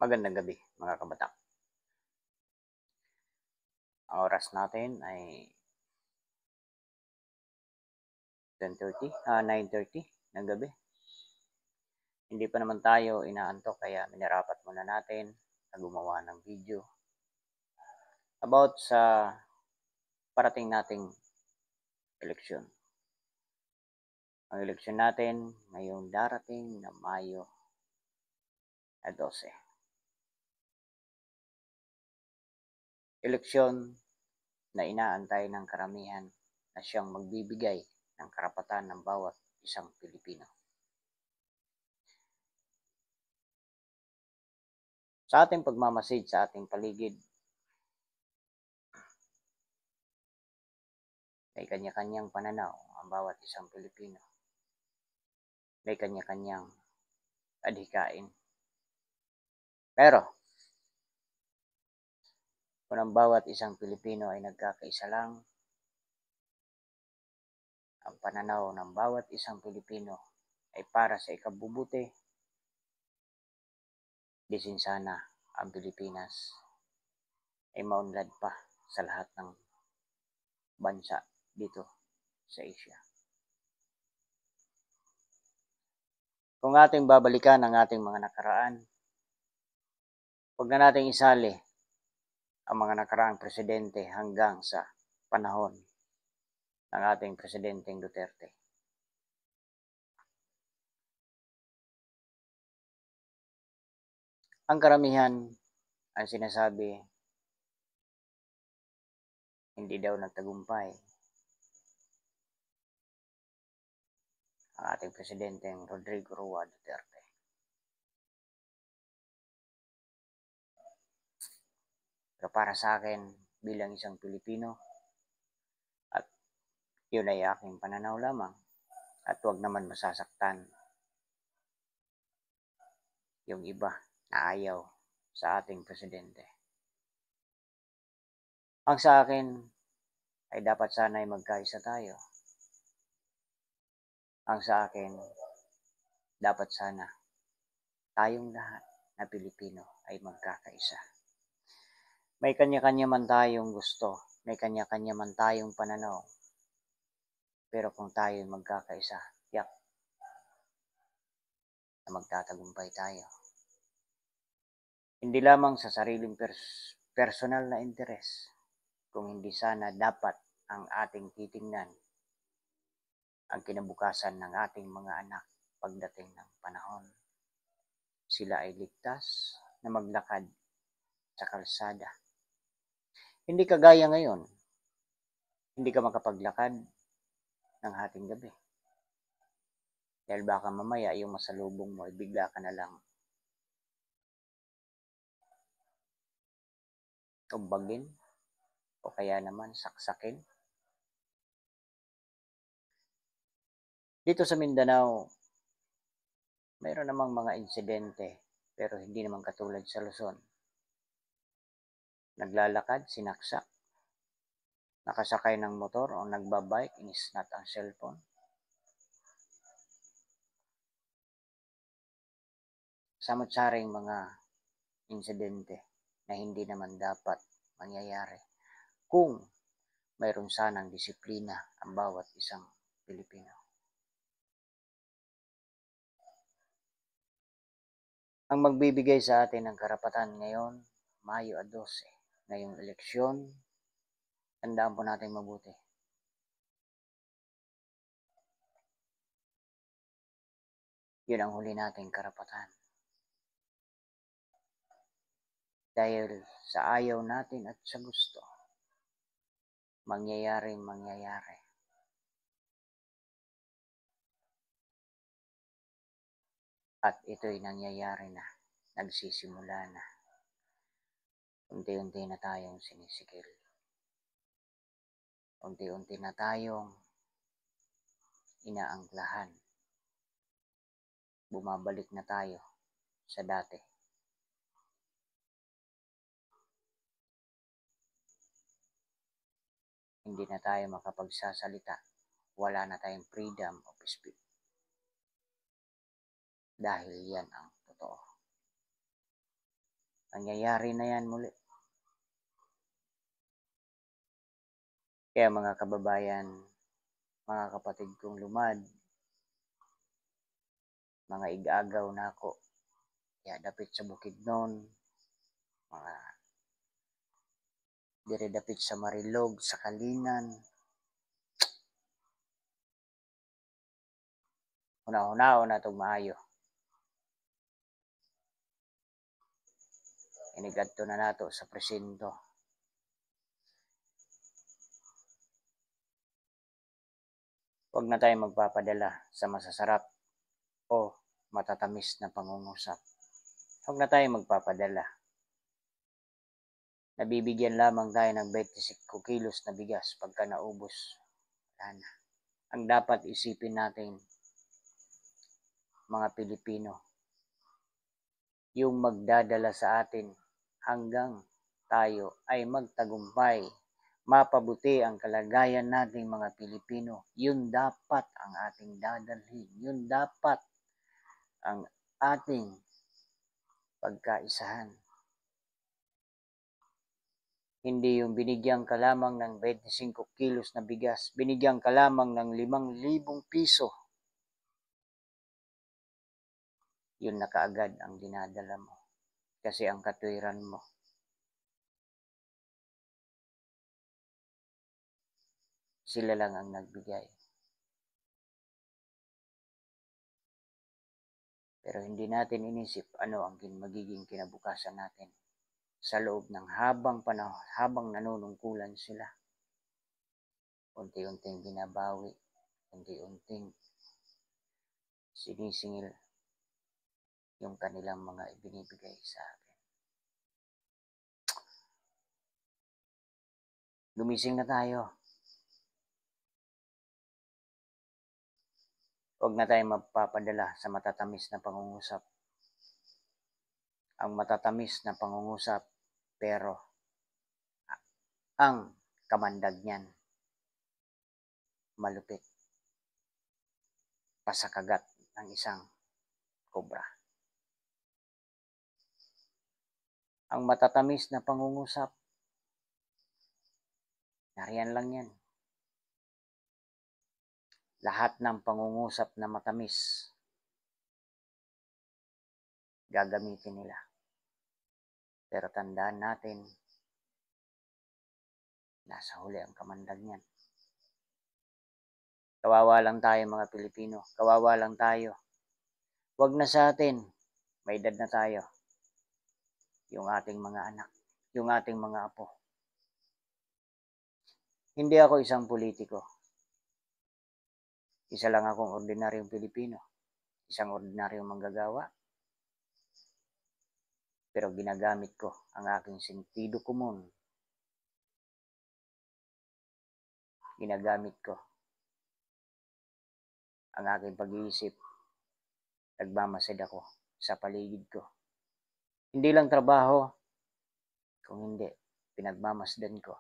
Magandang gabi mga kabatak. Ang oras natin ay 9:30 ng gabi. Hindi pa naman tayo inaantok kaya minarapat muna natin na gumawa ng video about sa parating nating eleksyon. Ang eleksyon natin ngayong darating na Mayo 12. Eleksyon na inaantay ng karamihan na siyang magbibigay ng karapatan ng bawat isang Pilipino. Sa ating pagmamasid sa ating paligid, may kanya-kanyang pananaw ang bawat isang Pilipino. May kanya-kanyang adhikain. Pero, kung ang bawat isang Pilipino ay nagkakaisa lang, ang pananaw ng bawat isang Pilipino ay para sa ikabubuti, disin sana ang Pilipinas ay maunlad pa sa lahat ng bansa dito sa Asia. Kung ating babalikan ang ating mga nakaraan, huwag na nating isali ang mga nakaraang presidente hanggang sa panahon ng ating Presidenteng Duterte. Ang karamihan ang sinasabi hindi daw nagtagumpay ang ating Presidenteng Rodrigo Roa Duterte. Pero para sa akin, bilang isang Pilipino, at yun ay aking pananaw lamang, at huwag naman masasaktan yung iba na ayaw sa ating Presidente. Ang sa akin ay dapat sana ay magkaisa tayo. Ang sa akin, dapat sana tayong lahat na Pilipino ay magkakaisa. May kanya-kanya man tayong gusto, may kanya-kanya man tayong pananaw. Pero kung tayo magkakaisa, tiyak na magtatagumpay tayo. Hindi lamang sa sariling personal na interes, kung hindi sana dapat ang ating titingnan ang kinabukasan ng ating mga anak pagdating ng panahon. Sila ay ligtas na maglakad sa kalsada. Hindi kagaya ngayon, hindi ka makapaglakad ng hating gabi. Dahil baka mamaya yung masalubong mo ay bigla ka na lang tumbagin o kaya naman saksakin. Dito sa Mindanao, mayroon namang mga insidente pero hindi naman katulad sa Luzon. Naglalakad, sinaksak, nakasakay ng motor o nagbabike, inisnat ang cellphone. Samot-saring mga insidente na hindi naman dapat mangyayari kung mayroon sanang disiplina ang bawat isang Pilipino. Ang magbibigay sa atin ng karapatan ngayon, Mayo 12, ngayong eleksyon, tandaan po natin mabuti. Yun ang huli nating karapatan. Dahil sa ayaw natin at sa gusto, mangyayari. At ito'y nangyayari na, nagsisimula na. Unti-unti na tayong sinisikil. Unti-unti na tayong inaangklahan. Bumabalik na tayo sa dati. Hindi na tayo makapagsasalita. Wala na tayong freedom of speech. Dahil yan ang totoo. Nangyayari na yan muli. Kaya mga kababayan, mga kapatid kong lumad, mga igagaw na ako, kaya dapit sa Bukidnon, mga dire dapit sa Marilog, sa Kalinan, una-unao na itong maayo. Inigadto na nato sa presinto. Huwag na tayo magpapadala sa masasarap o matatamis na pangungusap. Huwag na tayo magpapadala. Nabibigyan lamang tayo ng 25 kilos na bigas pagka naubos. Wala na. Ang dapat isipin natin, mga Pilipino, yung magdadala sa atin hanggang tayo ay magtagumpay, mapabuti ang kalagayan nating mga Pilipino. Yun dapat ang ating dadalhin. Yun dapat ang ating pagkaisahan. Hindi yung binigyan ka lamang ng 25 kilos na bigas, binigyan ka lamang ng 5,000 piso. Yun na kaagad ang dinadala mo. Kasi ang katwiran mo, sila lang ang nagbigay. Pero hindi natin inisip ano ang magiging kinabukasan natin sa loob ng habang panahon, habang nanunungkulan sila. Unti-unting binabawi, unti-unting sinisingil yung kanilang mga ibinibigay sa akin. Gumising na tayo. Huwag na tayong magpapadala sa matatamis na pangungusap. Ang matatamis na pangungusap, pero ang kamandag niyan, malupit. Pasakagat ng isang kobra. Ang matatamis na pangungusap, nariyan lang yan. Lahat ng pangungusap na matamis, gagamitin nila. Pero tandaan natin, nasa huli ang kamandag niyan. Kawawa lang tayo mga Pilipino. Kawawa lang tayo. Huwag na sa atin. May edad na tayo. Yung ating mga anak. Yung ating mga apo. Hindi ako isang politiko. Isa lang akong ordinaryong Pilipino. Isang ordinaryong manggagawa. Pero ginagamit ko ang aking sentido komon. Ginagamit ko ang aking pag-iisip. Nagmamasid ako sa paligid ko. Hindi lang trabaho, kung hindi, pinagmamasdan ko.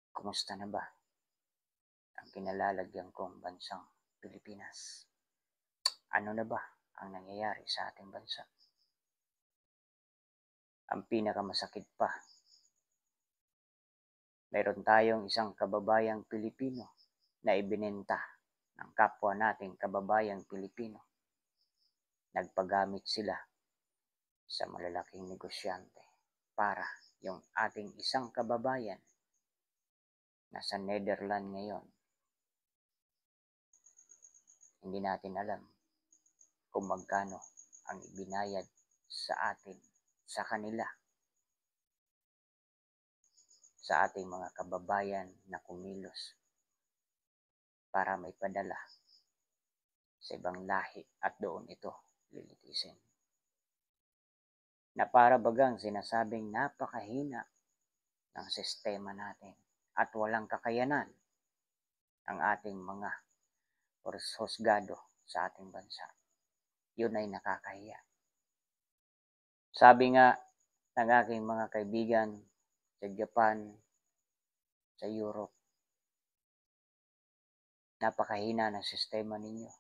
Kumusta na ba ang kinalalagyan kong bansang Pilipinas? Ano na ba ang nangyayari sa ating bansa? Ang pinakamasakit pa, mayroon tayong isang kababayang Pilipino na ibinenta ng kapwa nating kababayang Pilipino. Nagpagamit sila sa malalaking negosyante para yung ating isang kababayan nasa Netherlands ngayon. Hindi natin alam kung magkano ang ibinayad sa atin, sa kanila, sa ating mga kababayan na kumilos para may padala sa ibang lahi at doon ito lilitisin. Na para bagang sinasabing napakahina ng sistema natin at walang kakayanan ang ating mga husgado sa ating bansa. Yun ay nakakahiya. Sabi nga ng aking mga kaibigan sa Japan, sa Europe, napakahina ng sistema ninyo.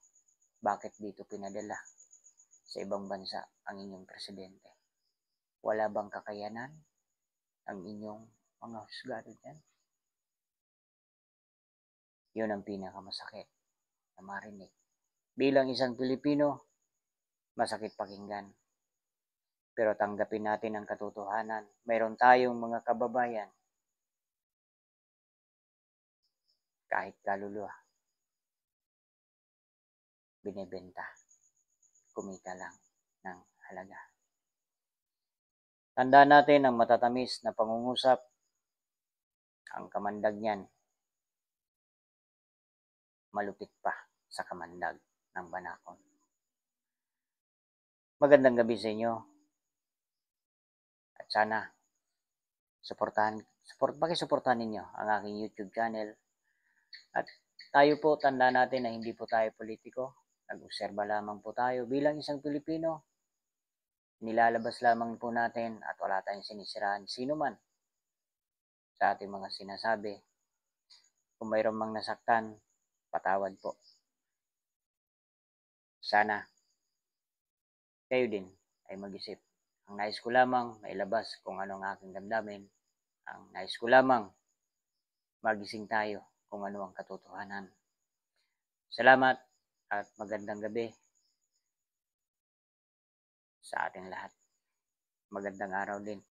Bakit dito pinadala sa ibang bansa ang inyong presidente? Wala bang kakayanan ang inyong mga husgado dyan? Yun ang pinakamasakit na marinig. Bilang isang Pilipino, masakit pakinggan. Pero tanggapin natin ang katotohanan. Mayroon tayong mga kababayan, kahit kaluluwa, binebenta, kumita lang ng halaga. Tandaan natin ang matatamis na pangungusap, ang kamandag niyan, malupit pa sa kamandag ng banakon. Magandang gabi sa inyo. At sana, pakisuportahan ninyo ang aking YouTube channel. At tayo po, tandaan natin na hindi po tayo politiko. Nag-obserba lamang po tayo bilang isang Pilipino. Nilalabas lamang po natin at wala tayong sinisiraan sino man sa ating mga sinasabi. Kung mayroon mang nasaktan, patawad po. Sana kayo din ay mag-isip. Ang nais ko lamang mailabas kung ano ang aking damdamin. Ang nais ko lamang magising tayo kung ano ang katotohanan. Salamat at magandang gabi sa ating lahat. Magandang araw din.